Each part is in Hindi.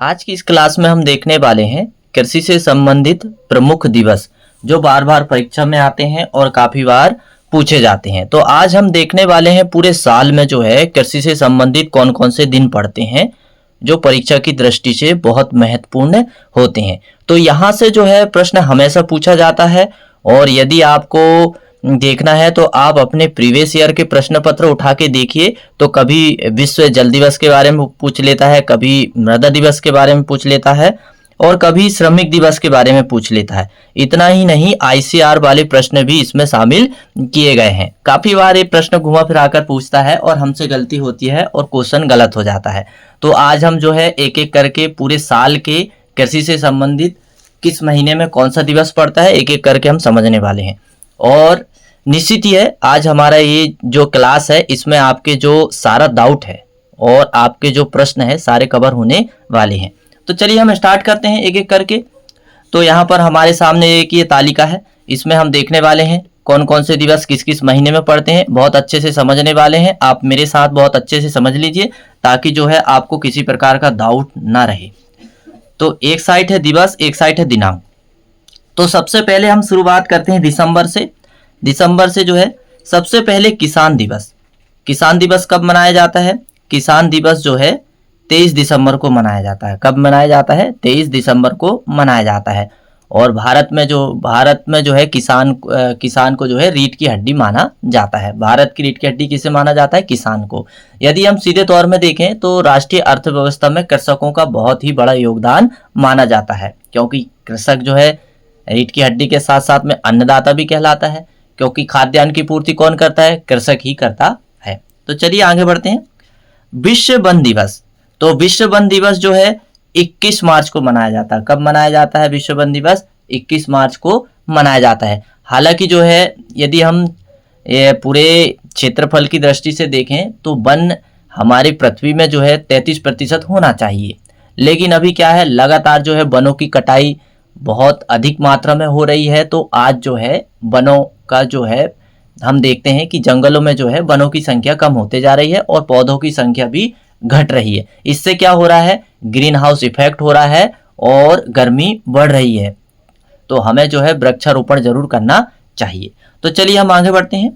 आज की इस क्लास में हम देखने वाले हैं कृषि से संबंधित प्रमुख दिवस जो बार बार परीक्षा में आते हैं और काफी बार पूछे जाते हैं। तो आज हम देखने वाले हैं पूरे साल में जो है कृषि से संबंधित कौन कौन से दिन पड़ते हैं जो परीक्षा की दृष्टि से बहुत महत्वपूर्ण होते हैं। तो यहाँ से जो है प्रश्न हमेशा पूछा जाता है और यदि आपको देखना है तो आप अपने प्रीवियस ईयर के प्रश्न पत्र उठा के देखिए। तो कभी विश्व जल दिवस के बारे में पूछ लेता है, कभी मृदा दिवस के बारे में पूछ लेता है और कभी श्रमिक दिवस के बारे में पूछ लेता है। इतना ही नहीं, आईसीआर वाले प्रश्न भी इसमें शामिल किए गए हैं। काफी बार ये प्रश्न घुमा फिरा कर पूछता है और हमसे गलती होती है और क्वेश्चन गलत हो जाता है। तो आज हम जो है एक एक करके पूरे साल के कृषि से संबंधित किस महीने में कौन सा दिवस पड़ता है एक एक करके हम समझने वाले हैं। और निश्चित ही है आज हमारा ये जो क्लास है इसमें आपके जो सारा डाउट है और आपके जो प्रश्न है सारे कवर होने वाले हैं। तो चलिए हम स्टार्ट करते हैं एक एक करके। तो यहाँ पर हमारे सामने एक ये तालिका है, इसमें हम देखने वाले हैं कौन कौन से दिवस किस किस महीने में पड़ते हैं। बहुत अच्छे से समझने वाले हैं, आप मेरे साथ बहुत अच्छे से समझ लीजिए ताकि जो है आपको किसी प्रकार का डाउट ना रहे। तो एक साइड है दिवस, एक साइड है दिनांक। तो सबसे पहले हम शुरुआत करते हैं दिसंबर से। दिसंबर से जो है सबसे पहले किसान दिवस। किसान दिवस कब मनाया जाता है? किसान दिवस जो है 23 दिसंबर को मनाया जाता है। कब मनाया जाता है? 23 दिसंबर को मनाया जाता है। और भारत में जो है किसान को जो है रीढ़ की हड्डी माना जाता है। भारत की रीढ़ की हड्डी किसे माना जाता है? किसान को। यदि हम सीधे तौर में देखें तो राष्ट्रीय अर्थव्यवस्था में कृषकों का बहुत ही बड़ा योगदान माना जाता है, क्योंकि कृषक जो है रीढ़ की हड्डी के साथ साथ में अन्नदाता भी कहलाता है, क्योंकि खाद्यान्न की पूर्ति कौन करता है? कृषक ही करता है। तो चलिए आगे बढ़ते हैं। विश्व वन दिवस। तो विश्व वन दिवस जो है 21 मार्च को मनाया जाता है। कब मनाया जाता है विश्व वन दिवस? 21 मार्च को मनाया जाता है। हालांकि जो है यदि हम पूरे क्षेत्रफल की दृष्टि से देखें तो वन हमारी पृथ्वी में जो है 33% होना चाहिए, लेकिन अभी क्या है लगातार जो है वनों की कटाई बहुत अधिक मात्रा में हो रही है। तो आज जो है वनों का जो है हम देखते हैं कि जंगलों में जो है वनों की संख्या कम होते जा रही है और पौधों की संख्या भी घट रही है। इससे क्या हो रहा है? ग्रीन हाउस इफेक्ट हो रहा है और गर्मी बढ़ रही है। तो हमें जो है वृक्षारोपण जरूर करना चाहिए। तो चलिए हम आगे बढ़ते हैं।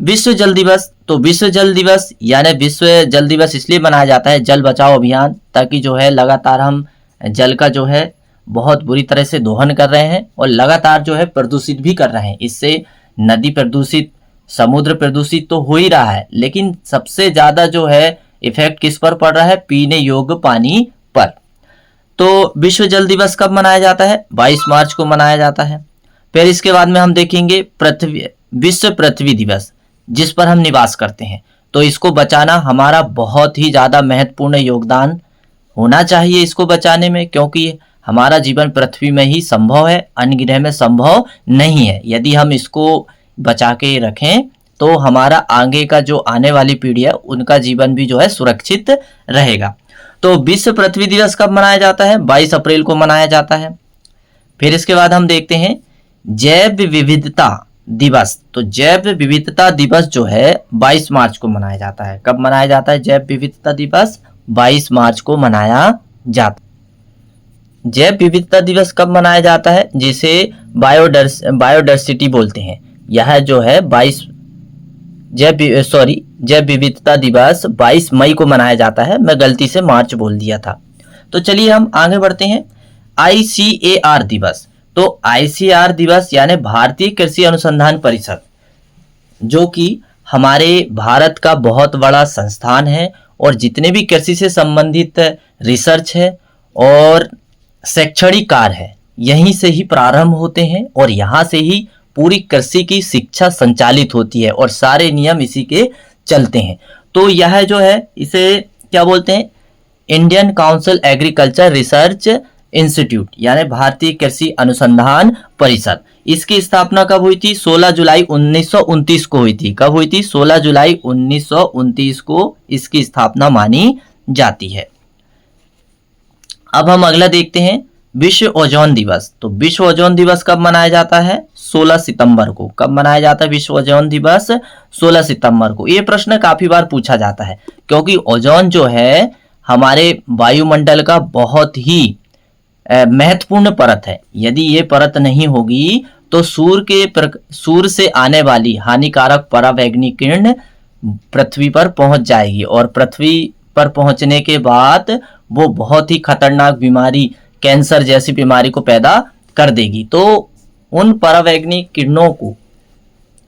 विश्व जल दिवस। तो विश्व जल दिवस यानी विश्व जल दिवस इसलिए मनाया जाता है जल बचाओ अभियान, ताकि जो है लगातार हम जल का जो है बहुत बुरी तरह से दोहन कर रहे हैं और लगातार जो है प्रदूषित भी कर रहे हैं। इससे नदी प्रदूषित, समुद्र प्रदूषित तो हो ही रहा है, लेकिन सबसे ज्यादा जो है इफेक्ट किस पर पड़ रहा है? पीने योग्य पानी पर। तो विश्व जल दिवस कब मनाया जाता है? 22 मार्च को मनाया जाता है। फिर इसके बाद में हम देखेंगे विश्व पृथ्वी दिवस, जिस पर हम निवास करते हैं। तो इसको बचाना हमारा बहुत ही ज्यादा महत्वपूर्ण योगदान होना चाहिए इसको बचाने में, क्योंकि हमारा जीवन पृथ्वी में ही संभव है, अन्य ग्रह में संभव नहीं है। यदि हम इसको बचा के रखें तो हमारा आगे का जो आने वाली पीढ़ी है उनका जीवन भी जो है सुरक्षित रहेगा। तो विश्व पृथ्वी दिवस कब मनाया जाता है? 22 अप्रैल को मनाया जाता है। फिर इसके बाद हम देखते हैं जैव विविधता दिवस। तो जैव विविधता दिवस जो है 22 मार्च को मनाया जाता है। कब मनाया जाता है जैव विविधता दिवस? 22 मार्च को मनाया जाता है। जैव विविधता दिवस कब मनाया जाता है? जिसे बायोडायवर्सिटी बोलते हैं। यह जो है जैव विविधता दिवस 22 मई को मनाया जाता है। मैं गलती से मार्च बोल दिया था। तो चलिए हम आगे बढ़ते हैं। ICAR दिवस। तो ICAR दिवस यानी भारतीय कृषि अनुसंधान परिषद, जो कि हमारे भारत का बहुत बड़ा संस्थान है और जितने भी कृषि से संबंधित रिसर्च है और शैक्षणिक कार्य है यहीं से ही प्रारंभ होते हैं और यहाँ से ही पूरी कृषि की शिक्षा संचालित होती है और सारे नियम इसी के चलते हैं। तो यह जो है इसे क्या बोलते हैं? Indian council agriculture research institute यानी भारतीय कृषि अनुसंधान परिषद। इसकी स्थापना कब हुई थी? 16 जुलाई 1929 को हुई थी। कब हुई थी? 16 जुलाई 1929 को इसकी स्थापना मानी जाती है। अब हम अगला देखते हैं विश्व ओजोन दिवस। तो विश्व ओजोन दिवस कब मनाया जाता है? 16 सितंबर को। कब मनाया जाता है विश्व ओजोन दिवस? 16 सितंबर को। ये प्रश्न काफी बार पूछा जाता है, क्योंकि ओजोन जो है हमारे वायुमंडल का बहुत ही महत्वपूर्ण परत है। यदि ये परत नहीं होगी तो सूर्य से आने वाली हानिकारक परावैंगनिक किरण पृथ्वी पर पहुंच जाएगी और पृथ्वी पर पहुंचने के बाद वो बहुत ही खतरनाक बीमारी, कैंसर जैसी बीमारी को पैदा कर देगी। तो उन परावैंगनिक किरणों को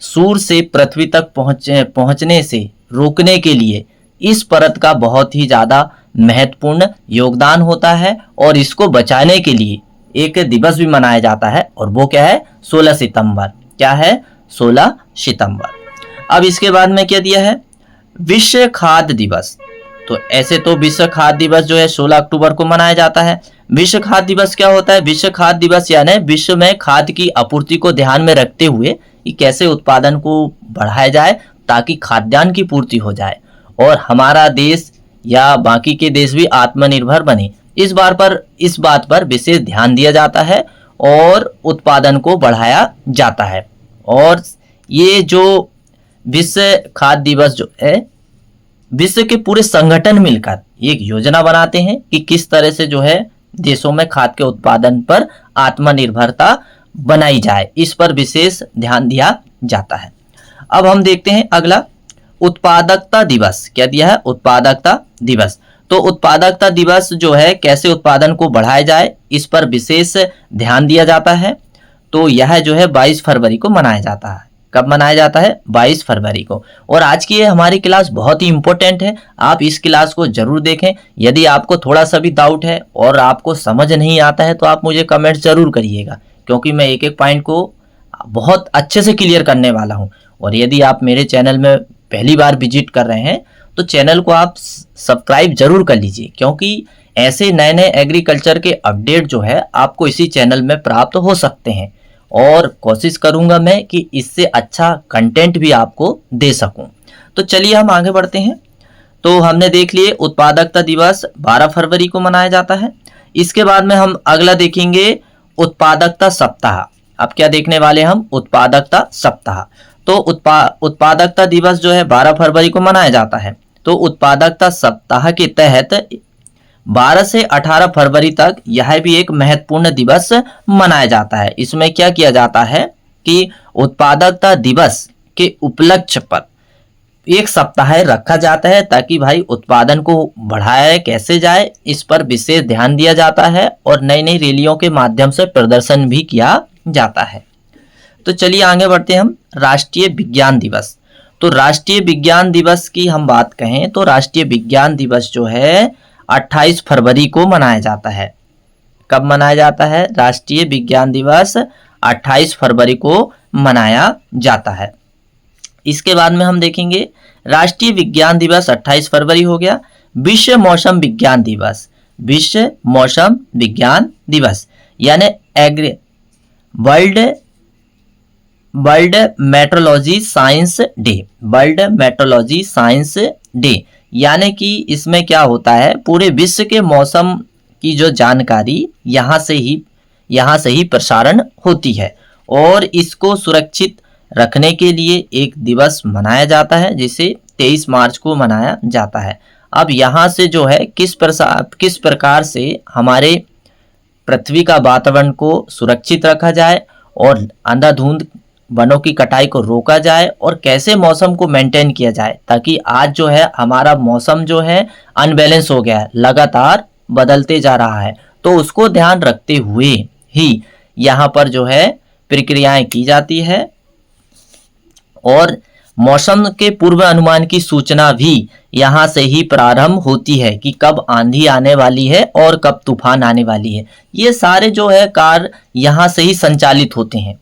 सूर्य से पृथ्वी तक पहुंचने से रोकने के लिए इस परत का बहुत ही ज़्यादा महत्वपूर्ण योगदान होता है और इसको बचाने के लिए एक दिवस भी मनाया जाता है और वो क्या है, 16 सितंबर। क्या है, 16 सितंबर। अब इसके बाद में क्या दिया है, विश्व खाद्य दिवस। तो ऐसे तो विश्व खाद्य दिवस जो है 16 अक्टूबर को मनाया जाता है। विश्व खाद्य दिवस क्या होता है, विश्व खाद्य दिवस यानी विश्व में खाद्य की आपूर्ति को ध्यान में रखते हुए कि कैसे उत्पादन को बढ़ाया जाए ताकि खाद्यान्न की पूर्ति हो जाए और हमारा देश या बाकी के देश भी आत्मनिर्भर बने। इस बात पर विशेष ध्यान दिया जाता है और उत्पादन को बढ़ाया जाता है। और ये जो विश्व खाद्य दिवस जो है, विश्व के पूरे संगठन मिलकर एक योजना बनाते हैं कि किस तरह से जो है देशों में खाद्य के उत्पादन पर आत्मनिर्भरता बनाई जाए, इस पर विशेष ध्यान दिया जाता है। अब हम देखते हैं अगला, उत्पादकता दिवस। क्या दिया है, उत्पादकता दिवस। तो उत्पादकता दिवस जो है कैसे उत्पादन को बढ़ाया जाए इस पर विशेष ध्यान दिया जाता है। तो यह जो है 22 फरवरी को मनाया जाता है। कब मनाया जाता है, 22 फरवरी को। और आज की ये हमारी क्लास बहुत ही इंपॉर्टेंट है, आप इस क्लास को जरूर देखें। यदि आपको थोड़ा सा भी डाउट है और आपको समझ नहीं आता है तो आप मुझे कमेंट जरूर करिएगा, क्योंकि मैं एक एक पॉइंट को बहुत अच्छे से क्लियर करने वाला हूँ। और यदि आप मेरे चैनल में पहली बार विजिट कर रहे हैं तो चैनल को आप सब्सक्राइब जरूर कर लीजिए, क्योंकि ऐसे नए नए एग्रीकल्चर के अपडेट जो है आपको इसी चैनल में प्राप्त हो सकते हैं। और कोशिश करूंगा मैं कि इससे अच्छा कंटेंट भी आपको दे सकूं। तो चलिए हम आगे बढ़ते हैं। तो हमने देख लिए उत्पादकता दिवस 12 फरवरी को मनाया जाता है। इसके बाद में हम अगला देखेंगे उत्पादकता सप्ताह। अब क्या देखने वाले हम, उत्पादकता सप्ताह। तो उत्पादकता दिवस जो है 12 फरवरी को मनाया जाता है। तो उत्पादकता सप्ताह के तहत 12 से 18 फरवरी तक यह भी एक महत्वपूर्ण दिवस मनाया जाता है। इसमें क्या किया जाता है कि उत्पादकता दिवस के उपलक्ष्य पर एक सप्ताह रखा जाता है ताकि भाई उत्पादन को बढ़ाया कैसे जाए इस पर विशेष ध्यान दिया जाता है और नई नई रैलियों के माध्यम से प्रदर्शन भी किया जाता है। तो चलिए आगे बढ़ते हैं हम, राष्ट्रीय विज्ञान दिवस। तो राष्ट्रीय विज्ञान दिवस की हम बात कहें तो राष्ट्रीय विज्ञान दिवस जो है 28 फरवरी को मनाया जाता है। कब मनाया जाता है, राष्ट्रीय विज्ञान दिवस 28 फरवरी को मनाया जाता है। इसके बाद में हम देखेंगे राष्ट्रीय विज्ञान दिवस 28 फरवरी हो गया। विश्व मौसम विज्ञान दिवस, विश्व मौसम विज्ञान दिवस यानी world metrology science day, world metrology science day. यानी कि इसमें क्या होता है, पूरे विश्व के मौसम की जो जानकारी यहाँ से ही प्रसारण होती है और इसको सुरक्षित रखने के लिए एक दिवस मनाया जाता है जिसे 23 मार्च को मनाया जाता है। अब यहाँ से जो है किस प्रकार से हमारे पृथ्वी का वातावरण को सुरक्षित रखा जाए और अंधाधुंध वनों की कटाई को रोका जाए और कैसे मौसम को मेंटेन किया जाए, ताकि आज जो है हमारा मौसम जो है अनबैलेंस हो गया है, लगातार बदलते जा रहा है। तो उसको ध्यान रखते हुए ही यहाँ पर जो है प्रक्रियाएं की जाती है और मौसम के पूर्व अनुमान की सूचना भी यहाँ से ही प्रारंभ होती है कि कब आंधी आने वाली है और कब तूफान आने वाली है। ये सारे जो है कार्य यहाँ से ही संचालित होते हैं।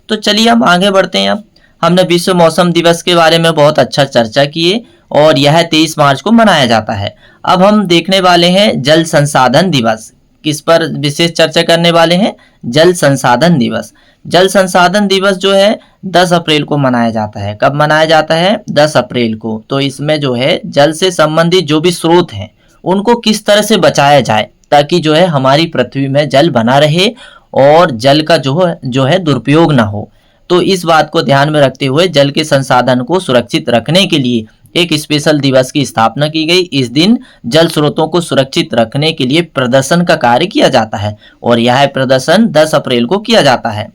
तो चलिए हम आगे बढ़ते हैं। अब हमने विश्व मौसम दिवस के बारे में बहुत अच्छा चर्चा किए और यह 23 मार्च को मनाया जाता है। अब हम देखने वाले हैं जल संसाधन दिवस। किस पर विशेष चर्चा करने वाले हैं, जल संसाधन दिवस। जल संसाधन दिवस जो है 10 अप्रैल को मनाया जाता है। कब मनाया जाता है, 10 अप्रैल को। तो इसमें जो है जल से संबंधित जो भी स्रोत हैं उनको किस तरह से बचाया जाए ताकि जो है हमारी पृथ्वी में जल बना रहे और जल का जो है दुरुपयोग ना हो। तो इस बात को ध्यान में रखते हुए जल के संसाधन को सुरक्षित रखने के लिए एक स्पेशल दिवस की स्थापना की गई। इस दिन जल स्रोतों को सुरक्षित रखने के लिए प्रदर्शन का कार्य किया जाता है और यह प्रदर्शन 10 अप्रैल को किया जाता है।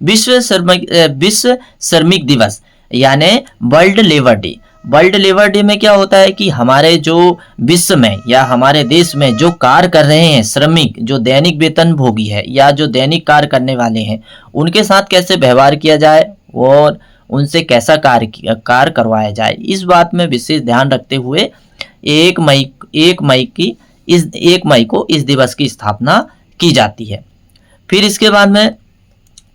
विश्व श्रमिक दिवस यानी world labour day. World labour day में क्या होता है कि हमारे जो विश्व में या हमारे देश में जो कार्य कर रहे हैं श्रमिक, जो दैनिक वेतन भोगी है या जो दैनिक कार्य करने वाले हैं, उनके साथ कैसे व्यवहार किया जाए और उनसे कैसा कार्य करवाया जाए, इस बात में विशेष ध्यान रखते हुए 1 मई को इस दिवस की स्थापना की जाती है। फिर इसके बाद में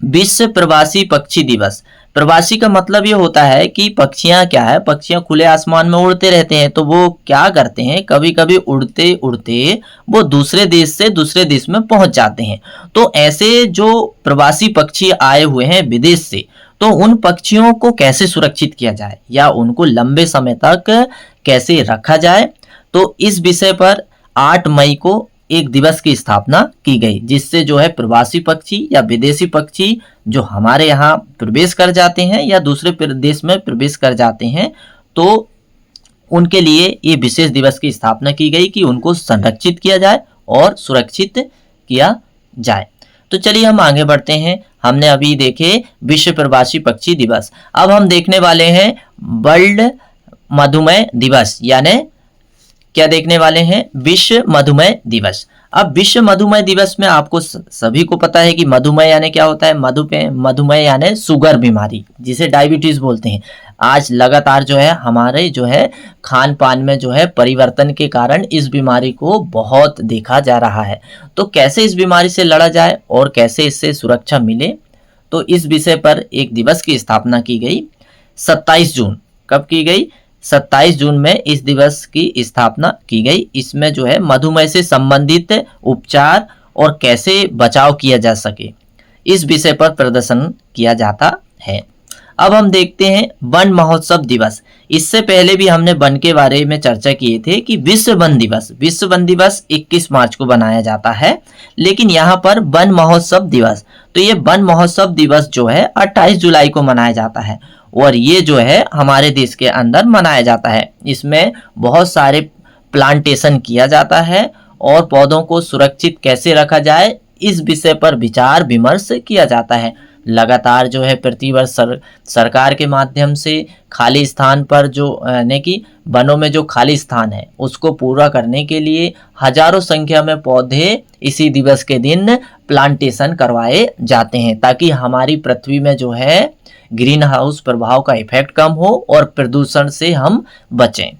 विश्व प्रवासी पक्षी दिवस। प्रवासी का मतलब ये होता है कि पक्षियां क्या है, पक्षियां खुले आसमान में उड़ते रहते हैं, तो वो क्या करते हैं, कभी कभी उड़ते उड़ते वो दूसरे देश से दूसरे देश में पहुंच जाते हैं। तो ऐसे जो प्रवासी पक्षी आए हुए हैं विदेश से, तो उन पक्षियों को कैसे सुरक्षित किया जाए या उनको लंबे समय तक कैसे रखा जाए, तो इस विषय पर 8 मई को एक दिवस की स्थापना की गई, जिससे जो है प्रवासी पक्षी या विदेशी पक्षी जो हमारे यहाँ प्रवेश कर जाते हैं या दूसरे देश में प्रवेश कर जाते हैं, तो उनके लिए ये विशेष दिवस की स्थापना की गई कि उनको संरक्षित किया जाए और सुरक्षित किया जाए। तो चलिए हम आगे बढ़ते हैं। हमने अभी देखे विश्व प्रवासी पक्षी दिवस। अब हम देखने वाले हैं वर्ल्ड मधुमेह दिवस, यानी क्या देखने वाले हैं, विश्व मधुमेह दिवस। अब विश्व मधुमेह दिवस में आपको सभी को पता है कि मधुमेह यानी क्या होता है। मधुमेह यानी शुगर बीमारी, जिसे डायबिटीज बोलते हैं। आज लगातार जो है हमारे जो है खान पान में जो है परिवर्तन के कारण इस बीमारी को बहुत देखा जा रहा है। तो कैसे इस बीमारी से लड़ा जाए और कैसे इससे सुरक्षा मिले, तो इस विषय पर एक दिवस की स्थापना की गई 27 जून। कब की गई? 27 जून में इस दिवस की स्थापना की गई। इसमें जो है मधुमेह से संबंधित उपचार और कैसे बचाव किया जा सके, इस विषय पर प्रदर्शन किया जाता है। अब हम देखते हैं वन महोत्सव दिवस। इससे पहले भी हमने वन के बारे में चर्चा किए थे कि विश्व वन दिवस 21 मार्च को बनाया जाता है, लेकिन यहाँ पर वन महोत्सव दिवस, तो ये वन महोत्सव दिवस जो है 28 जुलाई को मनाया जाता है और ये जो है हमारे देश के अंदर मनाया जाता है। इसमें बहुत सारे प्लांटेशन किया जाता है और पौधों को सुरक्षित कैसे रखा जाए, इस विषय पर विचार विमर्श किया जाता है। लगातार जो है प्रतिवर्ष सरकार के माध्यम से खाली स्थान पर जो यानी कि वनों में जो खाली स्थान है उसको पूरा करने के लिए हजारों संख्या में पौधे इसी दिवस के दिन प्लांटेशन करवाए जाते हैं, ताकि हमारी पृथ्वी में जो है ग्रीन हाउस प्रभाव का इफेक्ट कम हो और प्रदूषण से हम बचें।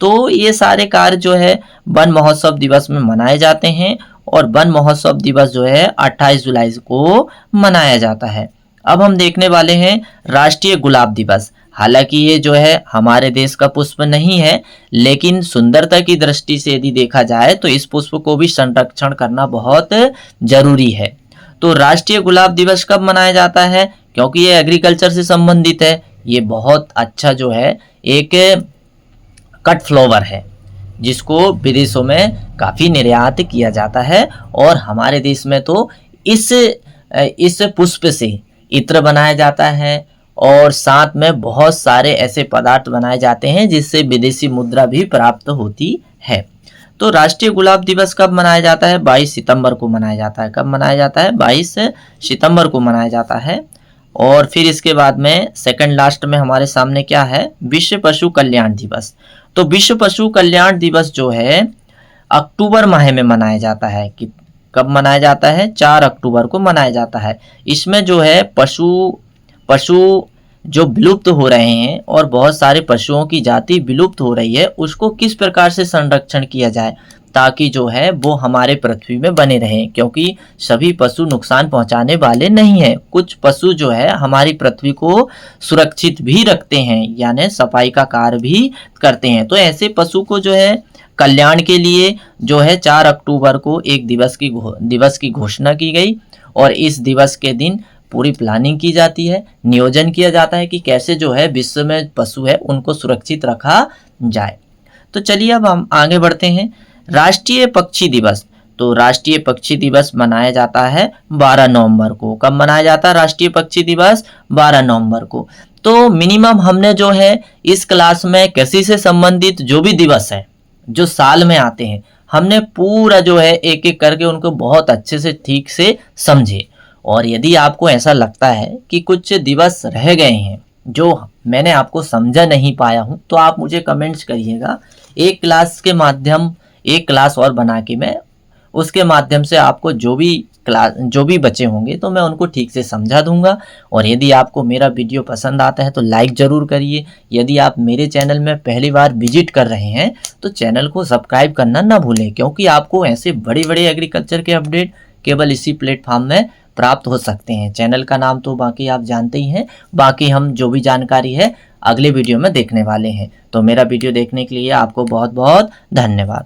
तो ये सारे कार्य जो है वन महोत्सव दिवस में मनाए जाते हैं और वन महोत्सव दिवस जो है 28 जुलाई को मनाया जाता है। अब हम देखने वाले हैं राष्ट्रीय गुलाब दिवस। हालांकि ये जो है हमारे देश का पुष्प नहीं है, लेकिन सुंदरता की दृष्टि से यदि देखा जाए तो इस पुष्प को भी संरक्षण करना बहुत जरूरी है। तो राष्ट्रीय गुलाब दिवस कब मनाया जाता है? क्योंकि ये एग्रीकल्चर से संबंधित है। ये बहुत अच्छा जो है एक कट फ्लावर है, जिसको विदेशों में काफ़ी निर्यात किया जाता है और हमारे देश में तो इस पुष्प से इत्र बनाया जाता है और साथ में बहुत सारे ऐसे पदार्थ बनाए जाते हैं जिससे विदेशी मुद्रा भी प्राप्त होती है। तो राष्ट्रीय गुलाब दिवस कब मनाया जाता है? 22 सितंबर को मनाया जाता है। कब मनाया जाता है? 22 सितंबर को मनाया जाता है। और फिर इसके बाद में सेकंड लास्ट में हमारे सामने क्या है? विश्व पशु कल्याण दिवस। तो विश्व पशु कल्याण दिवस जो है अक्टूबर माह में मनाया जाता है। कि कब मनाया जाता है? 4 अक्टूबर को मनाया जाता है। इसमें जो है पशु जो विलुप्त हो रहे हैं और बहुत सारे पशुओं की जाति विलुप्त हो रही है, उसको किस प्रकार से संरक्षण किया जाए ताकि जो है वो हमारे पृथ्वी में बने रहें, क्योंकि सभी पशु नुकसान पहुंचाने वाले नहीं हैं। कुछ पशु जो है हमारी पृथ्वी को सुरक्षित भी रखते हैं, यानी सफाई का कार्य भी करते हैं। तो ऐसे पशु को जो है कल्याण के लिए जो है 4 अक्टूबर को एक दिवस की घोषणा की गई और इस दिवस के दिन पूरी प्लानिंग की जाती है, नियोजन किया जाता है कि कैसे जो है विश्व में पशु है उनको सुरक्षित रखा जाए। तो चलिए अब हम आगे बढ़ते हैं। राष्ट्रीय पक्षी दिवस। तो राष्ट्रीय पक्षी दिवस मनाया जाता है 12 नवंबर को। कब मनाया जाता है राष्ट्रीय पक्षी दिवस? 12 नवंबर को। तो मिनिमम हमने जो है इस क्लास में कृषि से संबंधित जो भी दिवस है जो साल में आते हैं, हमने पूरा जो है एक एक करके उनको बहुत अच्छे से ठीक से समझे। और यदि आपको ऐसा लगता है कि कुछ दिवस रह गए हैं जो मैंने आपको समझा नहीं पाया हूं, तो आप मुझे कमेंट्स करिएगा। एक क्लास और बना के मैं उसके माध्यम से आपको जो भी बचे होंगे तो मैं उनको ठीक से समझा दूंगा। और यदि आपको मेरा वीडियो पसंद आता है तो लाइक ज़रूर करिए। यदि आप मेरे चैनल में पहली बार विजिट कर रहे हैं तो चैनल को सब्सक्राइब करना ना भूलें, क्योंकि आपको ऐसे बड़े बड़े एग्रीकल्चर के अपडेट केवल इसी प्लेटफॉर्म में प्राप्त हो सकते हैं। चैनल का नाम तो बाकी आप जानते ही हैं। बाकी हम जो भी जानकारी है अगले वीडियो में देखने वाले हैं। तो मेरा वीडियो देखने के लिए आपको बहुत बहुत धन्यवाद।